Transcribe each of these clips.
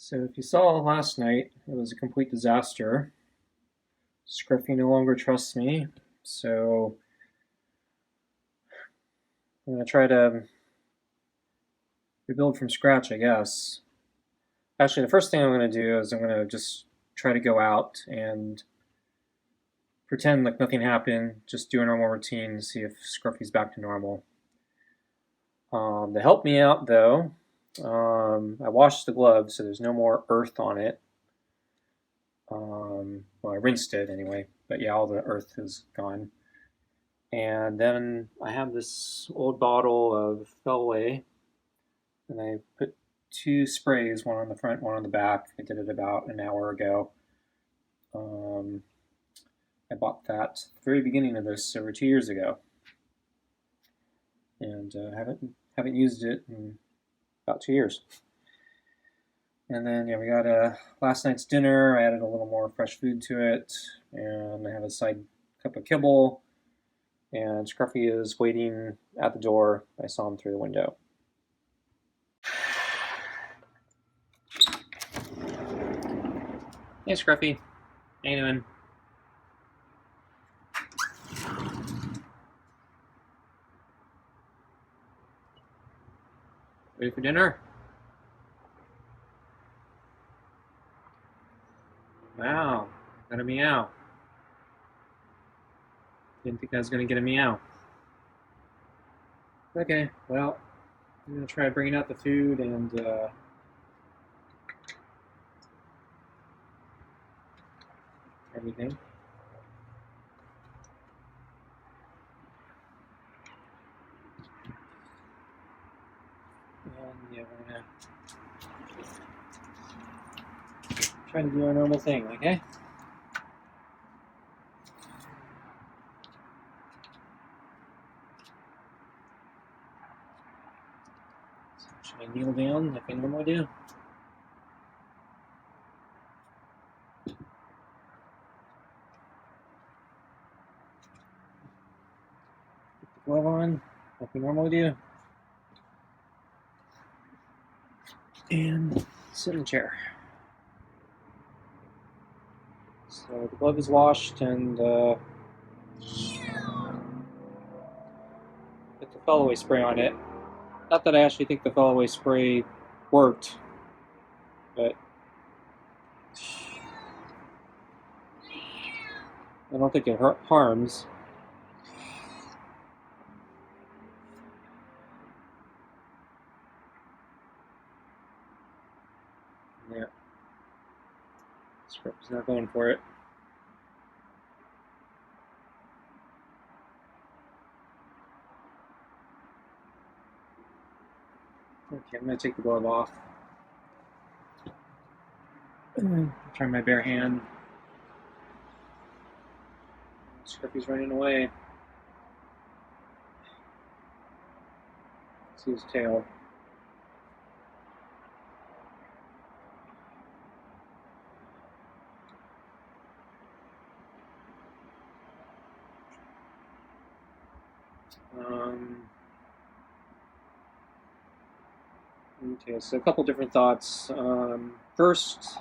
So if you saw last night, it was a complete disaster. Scruffy no longer trusts me, so I'm gonna try to rebuild from scratch, I guess. Actually, the first thing I'm gonna do is I'm gonna just try to go out and pretend like nothing happened, just do a normal routine, see if Scruffy's back to normal. To help me out, though, I washed the glove so there's no more earth on it. Well, I rinsed it anyway, but yeah, all the earth is gone. And then I have this old bottle of Feliway, and I put two sprays, one on the front, one on the back. I did it about an hour ago. Um, I bought that at the very beginning of this over 2 years ago, and haven't used it in about 2 years. And then yeah, we got last night's dinner. I added a little more fresh food to it, and I have a side cup of kibble. And Scruffy is waiting at the door. I saw him through the window. Hey, Scruffy. How you doing? Ready for dinner? Wow, got a meow. Didn't think I was going to get a meow. Okay, well, I'm going to try bringing out the food and everything. And yeah, we're going to try to do our normal thing, okay? So should I kneel down like I normally do? Put the glove on like we normally do. And sit in the chair. So the glove is washed and put the Feliway spray on it. Not that I actually think the Feliway spray worked, but I don't think it harms. Yeah, Scruffy's not going for it. Okay, I'm going to take the glove off. Try my bare hand. Scruffy's running away. See his tail. Okay, so a couple different thoughts. First,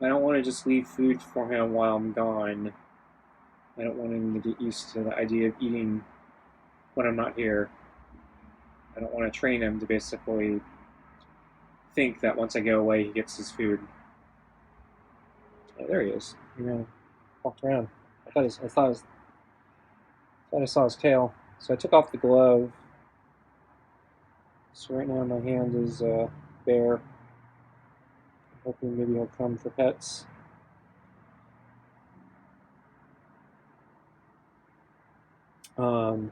I don't want to just leave food for him while I'm gone. I don't want him to get used to the idea of eating when I'm not here. I don't want to train him to basically think that once I go away, he gets his food. Oh, there he is. Walked around. I thought I saw his tail. So I took off the glove. So right now my hand is bare. I'm hoping maybe he'll come for pets. So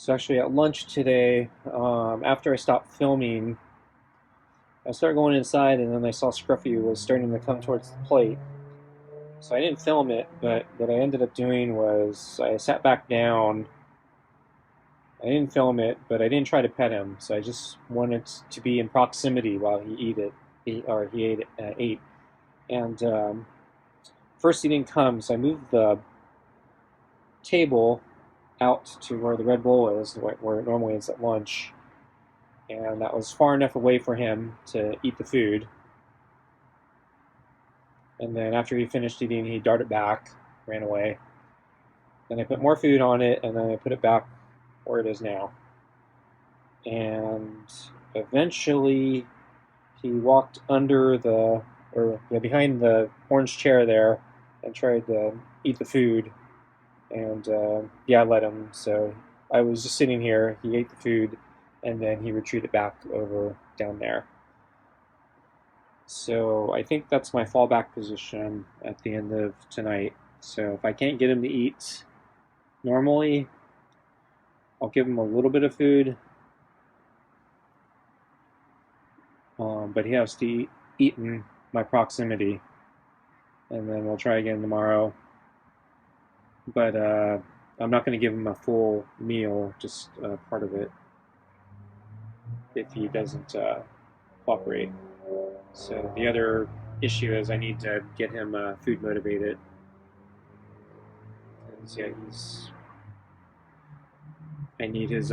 actually at lunch today, after I stopped filming, I started going inside and then I saw Scruffy was starting to come towards the plate. So I didn't film it, but what I ended up doing was I sat back down. I didn't film it, but I didn't try to pet him. So I just wanted to be in proximity while he ate. And first he didn't come, so I moved the table out to where the Red Bull is, where it normally is at lunch. and that was far enough away for him to eat the food. And then after he finished eating, he darted back, ran away. Then I put more food on it, and then I put it back where it is now. And eventually, he walked behind the orange chair there, and tried to eat the food. And I let him. So I was just sitting here. He ate the food, and then he retreated back over down there. So I think that's my fallback position at the end of tonight. So if I can't get him to eat normally, I'll give him a little bit of food, but he has to eat in my proximity, and then we'll try again tomorrow. But I'm not going to give him a full meal, just part of it, if he doesn't cooperate. So the other issue is I need to get him food motivated. I need his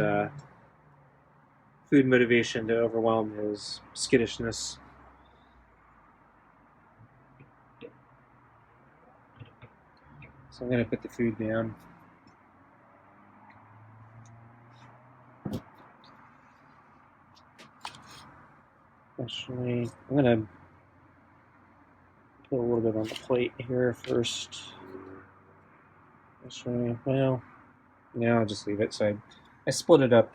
food motivation to overwhelm his skittishness. So I'm going to put the food down. Actually, I'm going to put a little bit on the plate here first. Actually, well, no, I'll just leave it. So I split it up.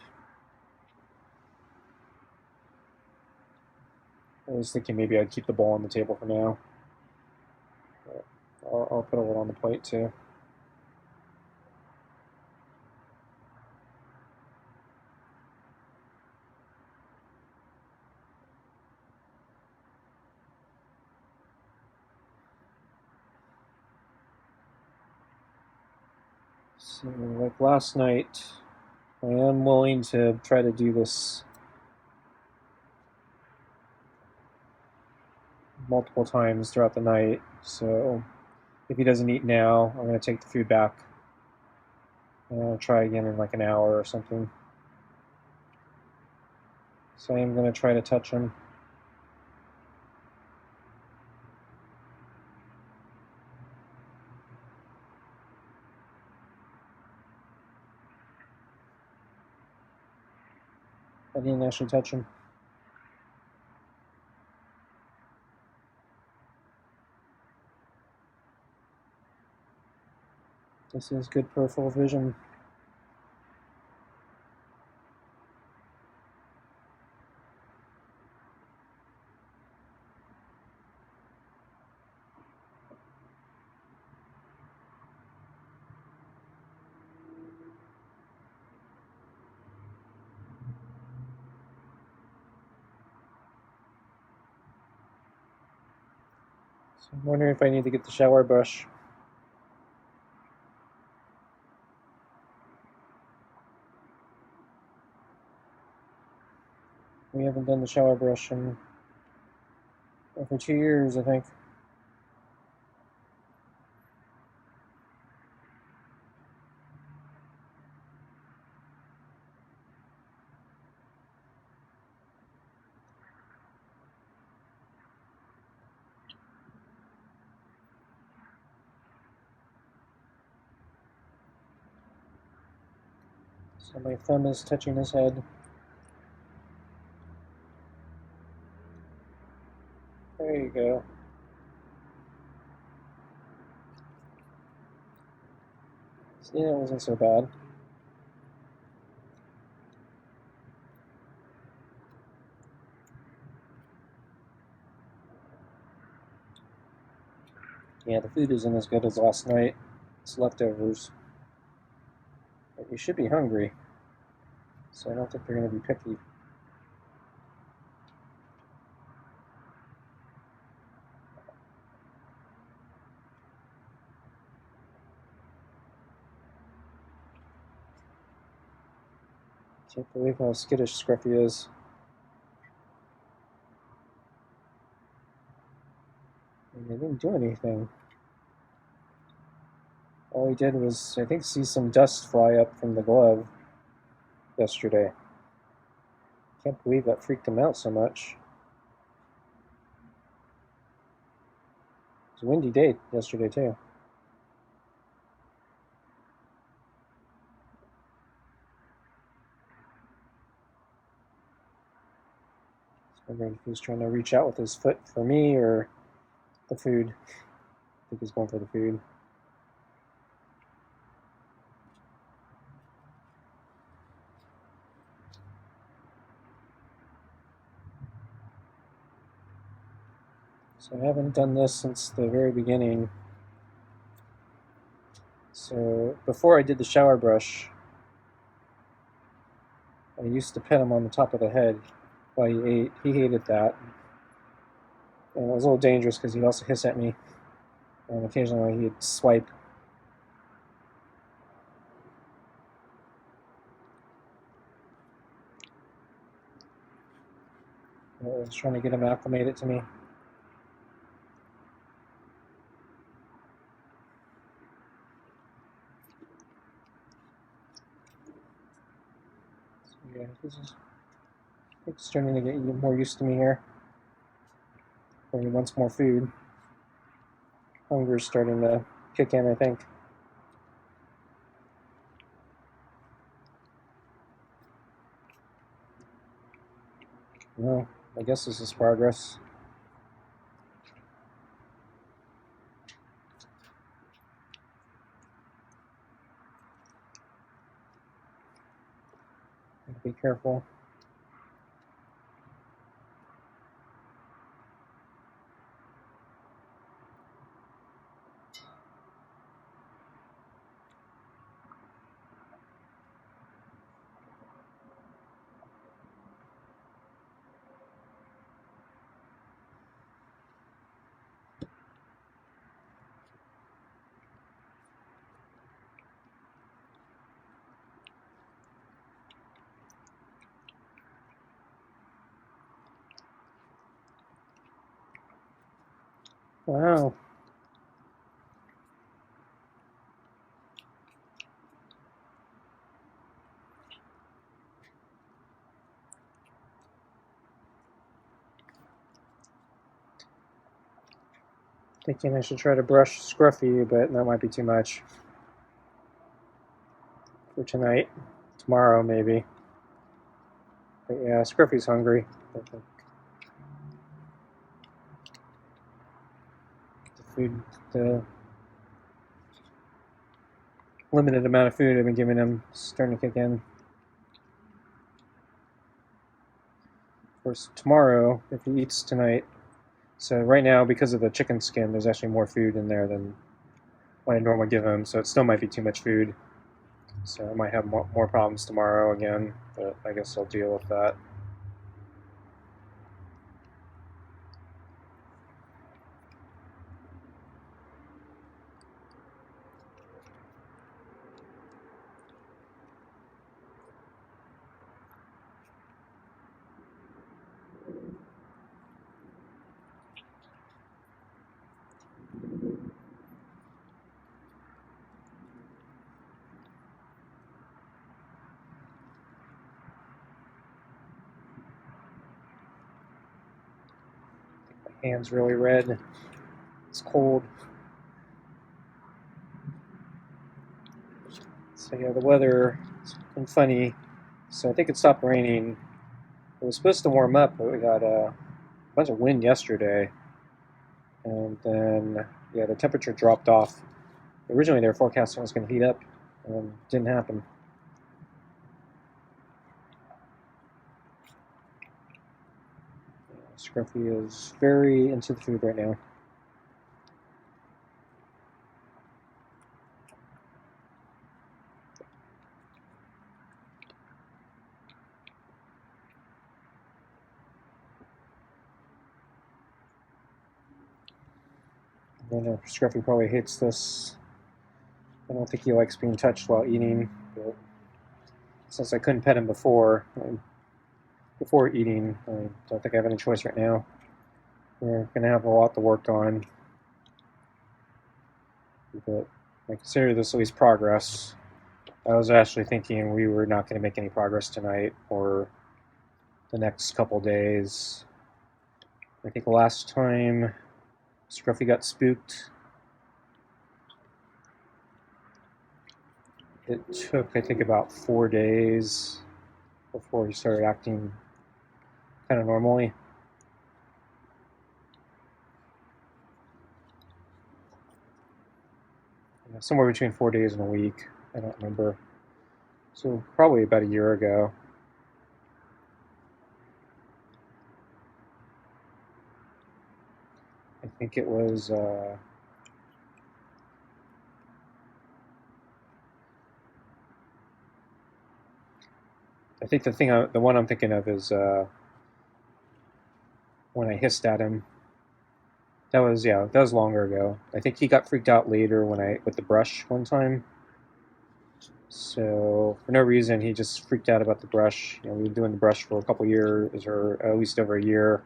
I was thinking maybe I'd keep the bowl on the table for now. But I'll put a little on the plate too. So, like last night, I am willing to try to do this multiple times throughout the night. So, if he doesn't eat now, I'm going to take the food back. And I'll try again in like an hour or something. So, I am going to try to touch him. I didn't actually touch him. This is good peripheral vision. So I'm wondering if I need to get the shower brush. We haven't done the shower brush in over 2 years, I think. So my thumb is touching his head. There you go. See, that wasn't so bad. Yeah, the food isn't as good as last night. It's leftovers. But you should be hungry. So I don't think they're going to be picky. Can't believe how skittish Scruffy is. And they didn't do anything. All he did was, I think, see some dust fly up from the glove yesterday. Can't believe that freaked him out so much. It was a windy day yesterday too. I was wondering if he was trying to reach out with his foot for me or the food. I think he's going for the food. So I haven't done this since the very beginning. So before I did the shower brush, I used to pet him on the top of the head while he ate. He hated that. And it was a little dangerous because he'd also hiss at me. And occasionally he'd swipe. I was trying to get him acclimated to me. So yeah, he's starting to get more used to me here. When he wants more food. Hunger's starting to kick in, I think. Well, I guess this is progress. Be careful. Wow. Thinking I should try to brush Scruffy, but that might be too much for tonight. Tomorrow, maybe. But yeah, Scruffy's hungry. I think the limited amount of food I've been giving him is starting to kick in. Of course, tomorrow, if he eats tonight, so right now, because of the chicken skin, there's actually more food in there than what I normally give him, so it still might be too much food. So I might have more problems tomorrow again, but I guess I'll deal with that. My hand's really red. It's cold. So yeah, the weather has been funny. So I think it stopped raining. It was supposed to warm up, but we got a bunch of wind yesterday. And then, yeah, the temperature dropped off. Originally, they were forecasting it was going to heat up, and it didn't happen. Scruffy is very into the food right now. I know Scruffy probably hates this. I don't think he likes being touched while eating, but since I couldn't pet him before eating, I don't think I have any choice right now. We're going to have a lot to work on, but I consider this at least progress. I was actually thinking we were not going to make any progress tonight, or the next couple days. I think last time Scruffy got spooked, it took, I think, about 4 days before he started acting kind of normally. Somewhere between 4 days and a week. I don't remember. So probably about a year ago. I think it was. I think the one I'm thinking of is when I hissed at him. That was longer ago. I think he got freaked out later with the brush one time. So for no reason, he just freaked out about the brush. We've been doing the brush for a couple years, or at least over a year.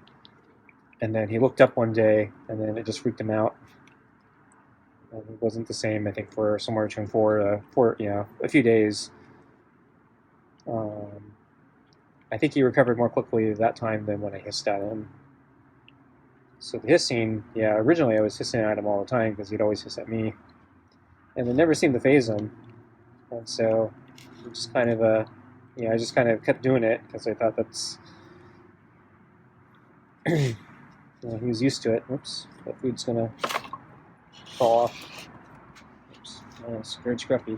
And then he looked up one day, and then it just freaked him out. And it wasn't the same, I think, for somewhere between a few days. I think he recovered more quickly that time than when I hissed at him. So the hissing, originally I was hissing at him all the time because he'd always hiss at me. And it never seemed to faze him. And so it just kind of, I just kind of kept doing it because I thought that's, he was used to it. Oops, that food's going to fall off. Oops, scared Scruffy.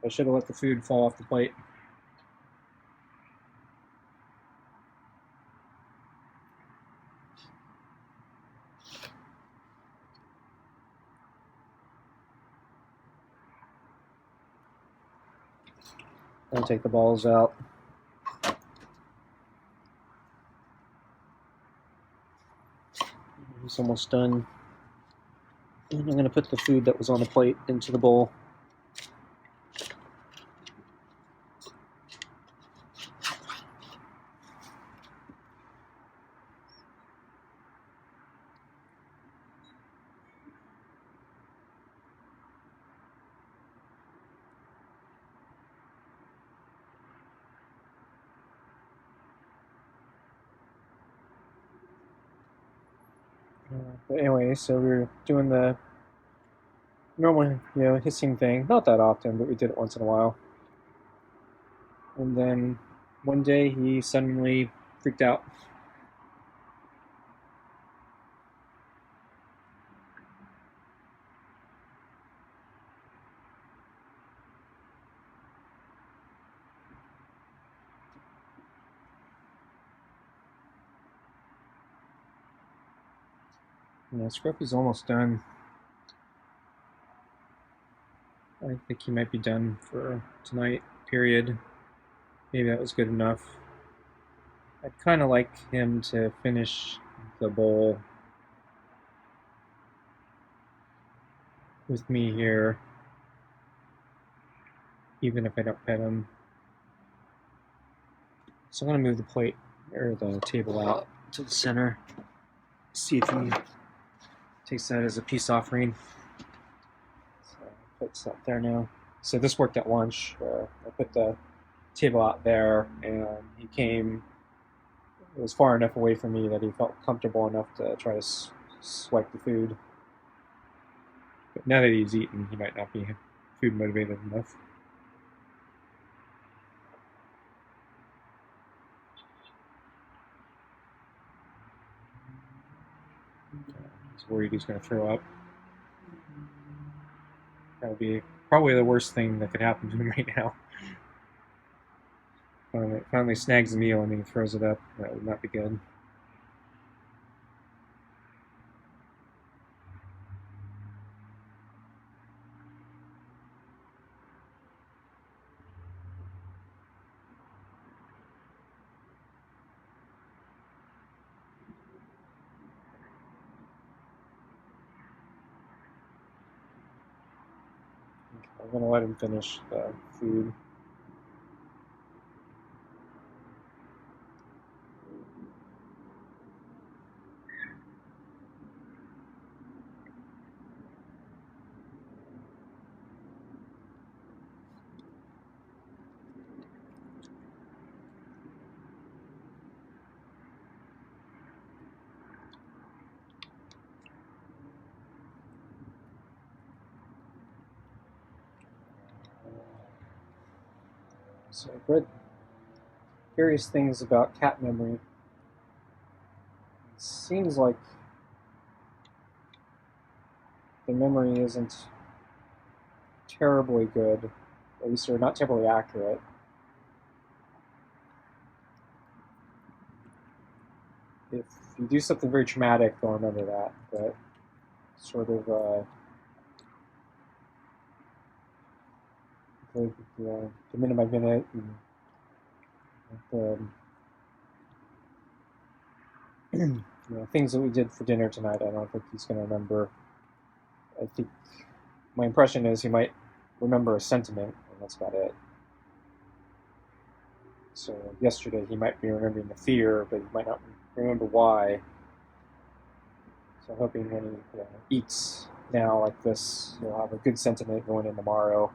I should have let the food fall off the plate. I'll take the balls out. It's almost done. And I'm going to put the food that was on the plate into the bowl. But anyway, so we were doing the normal, hissing thing. Not that often, but we did it once in a while. And then one day he suddenly freaked out. Scruffy's almost done. I think he might be done for tonight, period. Maybe that was good enough. I'd kind of like him to finish the bowl with me here, even if I don't pet him. So I'm going to move the plate or the table out to the center. See if he takes that as a peace offering. So it's up there now. So this worked at lunch. I put the table out there, and he came. It was far enough away from me that he felt comfortable enough to try to swipe the food. But now that he's eaten, he might not be food motivated enough. He's worried he's going to throw up. That would be probably the worst thing that could happen to him right now. Finally snags the meal and then he throws it up. That would not be good. I'm going to let him finish the food. So I've read various things about cat memory. It seems like the memory isn't terribly good, at least they're not terribly accurate. If you do something very traumatic, they'll remember that, but sort of the minute by minute and the things that we did for dinner tonight, I don't think he's going to remember. I think my impression is he might remember a sentiment, and that's about it. So yesterday he might be remembering the fear, but he might not remember why. So I'm hoping when he eats now like this, he'll have a good sentiment going in tomorrow.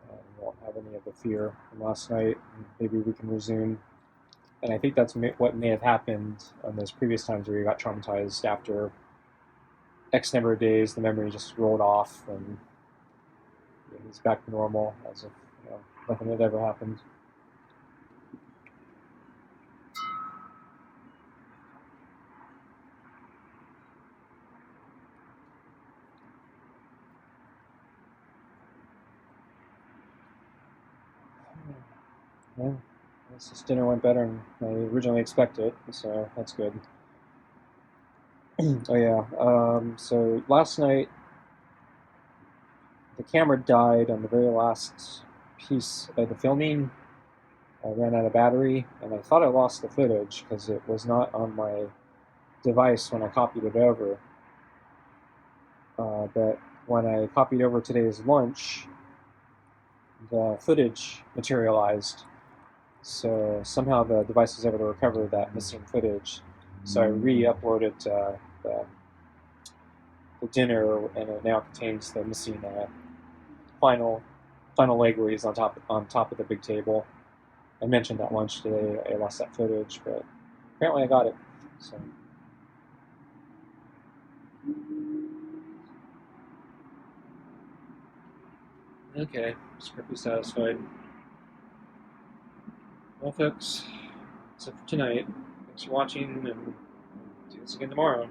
And won't have any of the fear from last night. And maybe we can resume. And I think that's what may have happened on those previous times where he got traumatized after X number of days. The memory just rolled off, and he's back to normal as if nothing had ever happened. Yeah, this dinner went better than I originally expected, so that's good. Oh yeah, so last night the camera died on the very last piece of the filming. I ran out of battery, and I thought I lost the footage because it was not on my device when I copied it over. But when I copied over today's lunch, the footage materialized. So somehow the device was able to recover that missing footage. So I re-uploaded the dinner, and it now contains the missing final leg where he's on top of the big table. I mentioned at lunch today I lost that footage, but apparently I got it. So. Okay, Scruffy satisfied. Well, folks, except for tonight, thanks for watching, and do this again tomorrow.